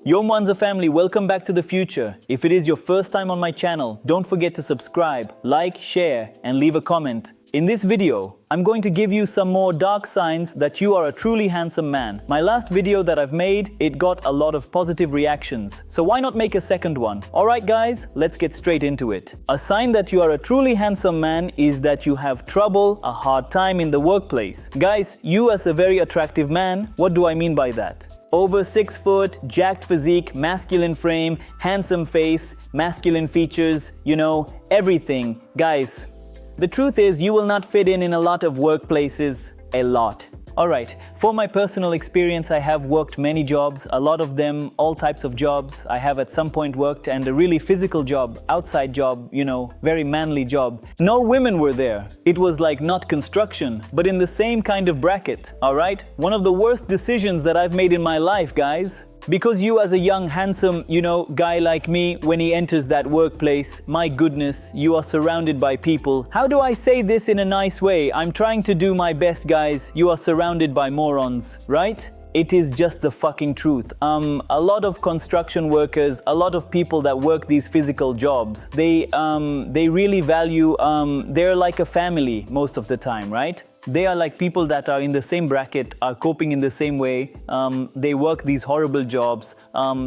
Yo Mwanza family, welcome back to the future. If it is your first time on my channel, don't forget to subscribe, like, share, and leave a comment. In this video, I'm going to give you some more dark signs that you are a truly handsome man. My last video that I've made, it got a lot of positive reactions. So why not make a second one? Alright guys, let's get straight into it. A sign that you are a truly handsome man is that you have trouble, a hard time in the workplace. Guys, you as a very attractive man, what do I mean by that? Over 6 foot, jacked physique, masculine frame, handsome face, masculine features, everything. Guys, the truth is you will not fit in a lot of workplaces, a lot. Alright, for my personal experience, I have worked many jobs, a lot of them, all types of jobs. I have at some point worked and a really physical job, outside job, very manly job. No women were there. It was like not construction, but in the same kind of bracket, alright? One of the worst decisions that I've made in my life, guys. Because you as a young, handsome, guy like me, when he enters that workplace, my goodness, you are surrounded by people. How do I say this in a nice way? I'm trying to do my best, guys. You are surrounded by morons, right? It is just the fucking truth. A lot of construction workers, a lot of people that work these physical jobs, they really value, they're like a family most of the time, right? They are like people that are in the same bracket, are coping in the same way. They work these horrible jobs.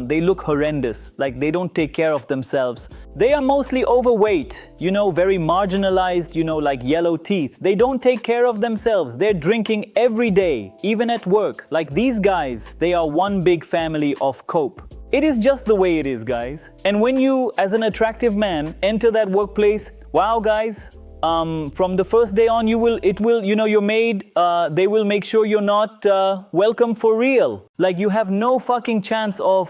They look horrendous, like they don't take care of themselves. They are mostly overweight, very marginalized, like yellow teeth. They don't take care of themselves. They're drinking every day, even at work. Like these guys, they are one big family of cope. It is just the way it is, guys. And when you, as an attractive man, enter that workplace, wow, guys, from the first day on, you're made, they will make sure you're not welcome for real. Like you have no fucking chance of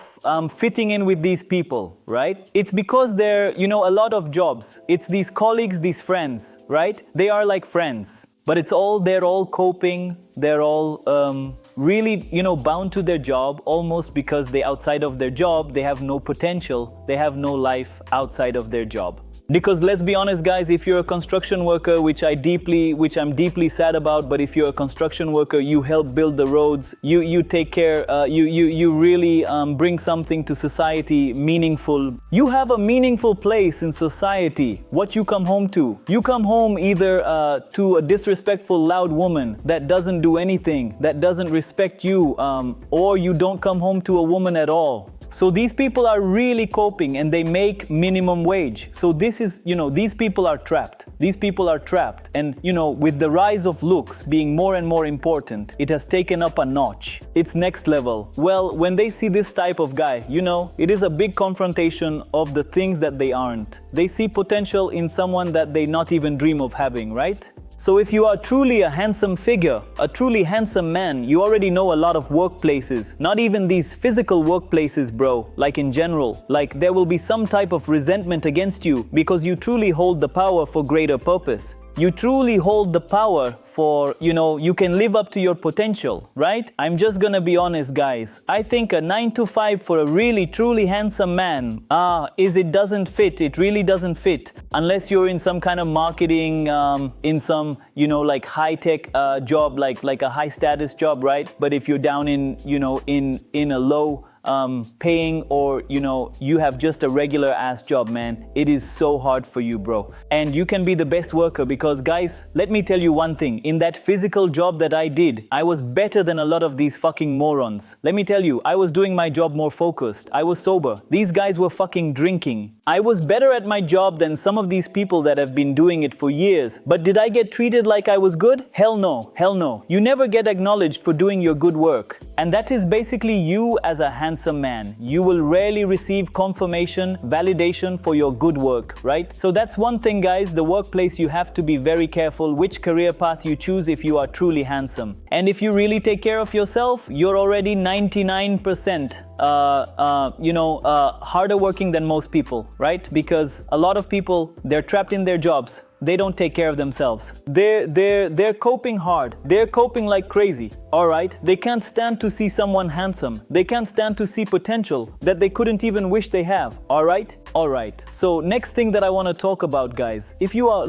fitting in with these people, right? It's because they're, a lot of jobs. It's these colleagues, these friends, right? They are like friends, but they're all coping. They're all really, bound to their job almost because outside of their job, they have no potential. They have no life outside of their job. Because let's be honest, guys, if you're a construction worker, which I'm deeply sad about, but if you're a construction worker, you help build the roads, you take care, you really bring something to society meaningful. You have a meaningful place in society. What you come home to? You come home either to a disrespectful, loud woman that doesn't do anything, that doesn't respect you, or you don't come home to a woman at all. So these people are really coping and they make minimum wage. So this is, these people are trapped. These people are trapped. And, with the rise of looks being more and more important, it has taken up a notch. It's next level. Well, when they see this type of guy, it is a big confrontation of the things that they aren't. They see potential in someone that they not even dream of having, right? So if you are truly a handsome figure, a truly handsome man, you already know a lot of workplaces, not even these physical workplaces, bro, like in general. Like there will be some type of resentment against you because you truly hold the power for greater purpose. You truly hold the power for, you can live up to your potential, right? I'm just gonna be honest, guys. I think a 9 to 5 for a really, truly handsome man, it doesn't fit. It really doesn't fit. Unless you're in some kind of marketing, in some, like high-tech job, like a high-status job, right? But if you're down in, in a low paying or you have just a regular ass job, man, it is so hard for you, bro. And you can be the best worker because, guys, let me tell you one thing. In that physical job that I did, I was better than a lot of these fucking morons. Let me tell you, I was doing my job more focused. I was sober. These guys were fucking drinking. I was better at my job than some of these people that have been doing it for years. But did I get treated like I was good? Hell no. Hell no. You never get acknowledged for doing your good work. And that is basically you as a handsome man. You will rarely receive confirmation, validation for your good work, right? So that's one thing, guys. The workplace, you have to be very careful which career path you choose if you are truly handsome. And if you really take care of yourself, you're already 99% harder working than most people, right? Because a lot of people, they're trapped in their jobs. They don't take care of themselves. They're coping hard. They're coping like crazy, all right? They can't stand to see someone handsome. They can't stand to see potential that they couldn't even wish they have, all right? All right. So next thing that I want to talk about, guys, if you are,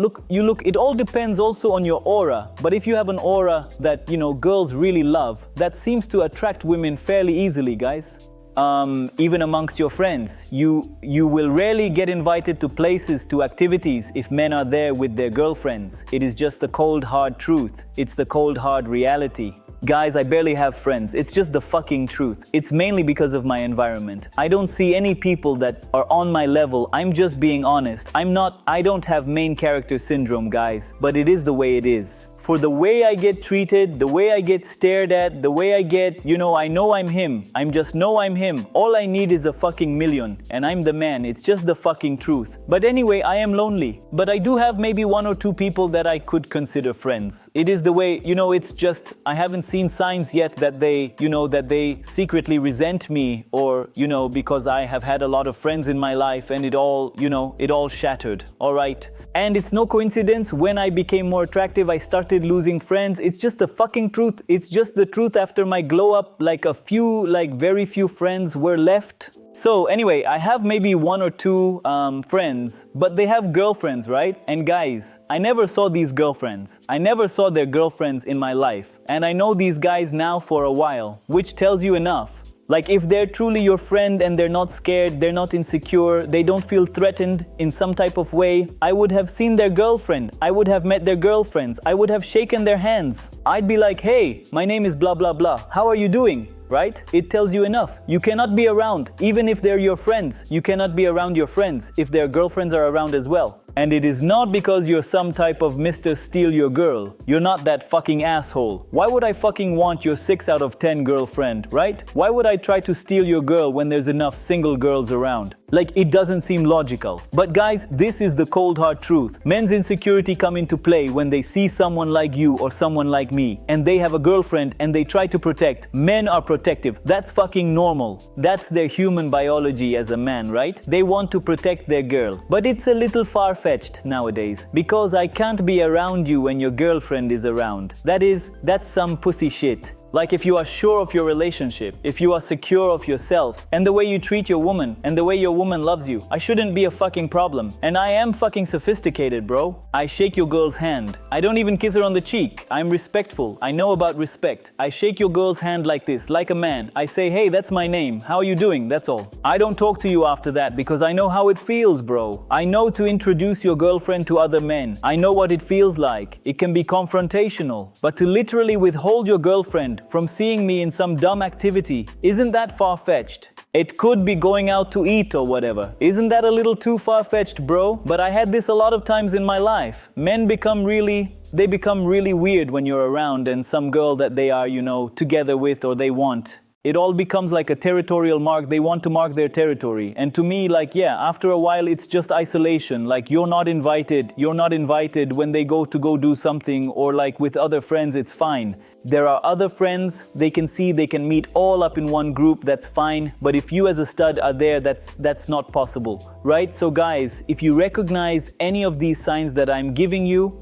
it all depends also on your aura. But if you have an aura that, girls really love, that seems to attract women fairly easily, guys. even amongst your friends. You will rarely get invited to places, to activities, if men are there with their girlfriends. It is just the cold, hard truth. It's the cold, hard reality. Guys, I barely have friends. It's just the fucking truth. It's mainly because of my environment. I don't see any people that are on my level. I'm just being honest. I don't have main character syndrome, guys, but it is the way it is. For the way I get treated, the way I get stared at, the way I get, I know I'm him. I'm just know I'm him. All I need is a fucking million, and I'm the man. It's just the fucking truth. But anyway, I am lonely. But I do have maybe 1 or 2 people that I could consider friends. It is the way, it's just, I haven't seen signs yet that they secretly resent me, or, because I have had a lot of friends in my life and it all shattered. All right. And it's no coincidence, when I became more attractive, I started losing friends. It's just the fucking truth. It's just the truth. After my glow up, very few friends were left. So anyway, I have maybe 1 or 2 friends, but they have girlfriends, right? And guys, I never saw these girlfriends. I never saw their girlfriends in my life. And I know these guys now for a while, which tells you enough. Like, if they're truly your friend and they're not scared, they're not insecure, they don't feel threatened in some type of way, I would have seen their girlfriend. I would have met their girlfriends. I would have shaken their hands. I'd be like, hey, my name is blah, blah, blah. How are you doing? Right? It tells you enough. You cannot be around, even if they're your friends. You cannot be around your friends if their girlfriends are around as well. And it is not because you're some type of Mr. Steal Your Girl. You're not that fucking asshole. Why would I fucking want your 6 out of 10 girlfriend, right? Why would I try to steal your girl when there's enough single girls around? Like, it doesn't seem logical. But guys, this is the cold hard truth. Men's insecurity come into play when they see someone like you or someone like me, and they have a girlfriend and they try to protect. Men are protective. That's fucking normal. That's their human biology as a man, right? They want to protect their girl. But it's a little far-fetched nowadays, because I can't be around you when your girlfriend is around. That's some pussy shit. Like, if you are sure of your relationship, if you are secure of yourself, and the way you treat your woman, and the way your woman loves you, I shouldn't be a fucking problem. And I am fucking sophisticated, bro. I shake your girl's hand. I don't even kiss her on the cheek. I'm respectful. I know about respect. I shake your girl's hand like this, like a man. I say, hey, that's my name. How are you doing? That's all. I don't talk to you after that, because I know how it feels, bro. I know to introduce your girlfriend to other men. I know what it feels like. It can be confrontational. But to literally withhold your girlfriend from seeing me in some dumb activity, isn't that far-fetched? It could be going out to eat or whatever. Isn't that a little too far-fetched, bro? But I had this a lot of times in my life. Men become really weird when you're around, and some girl that they are, together with, or they want. It all becomes like a territorial mark. They want to mark their territory. And to me, after a while, it's just isolation. Like, you're not invited. You're not invited when they go do something, or like with other friends, it's fine. There are other friends they can see, they can meet all up in one group, that's fine. But if you as a stud are there, that's not possible, right? So guys, if you recognize any of these signs that I'm giving you,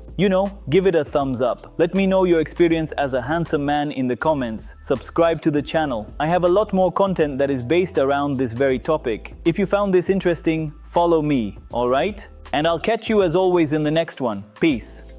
give it a thumbs up. Let me know your experience as a handsome man in the comments. Subscribe to the channel. I have a lot more content that is based around this very topic. If you found this interesting, follow me, alright? And I'll catch you as always in the next one. Peace.